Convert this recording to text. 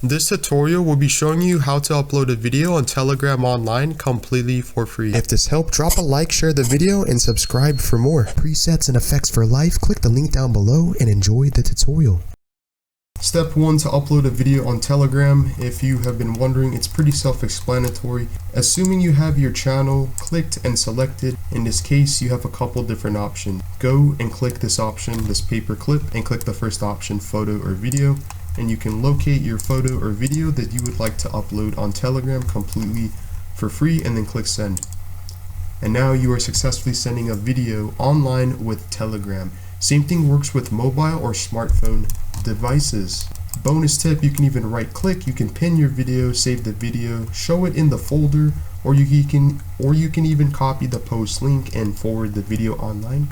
This tutorial will be showing you how to upload a video on Telegram online completely for free. If this helped, drop a like, share the video, and subscribe for more. Presets and effects for life, click the link down below and enjoy the tutorial. Step 1 to upload a video on Telegram. If you have been wondering, it's pretty self-explanatory. Assuming you have your channel clicked and selected, in this case you have a couple different options. Go and click this option, this paper clip, and click the first option, photo or video, and you can locate your photo or video that you would like to upload on Telegram completely for free, and then click send. And now you are successfully sending a video online with Telegram. Same thing works with mobile or smartphone devices. Bonus tip, you can even right click, you can pin your video, save the video, show it in the folder, or you can even copy the post link and forward the video online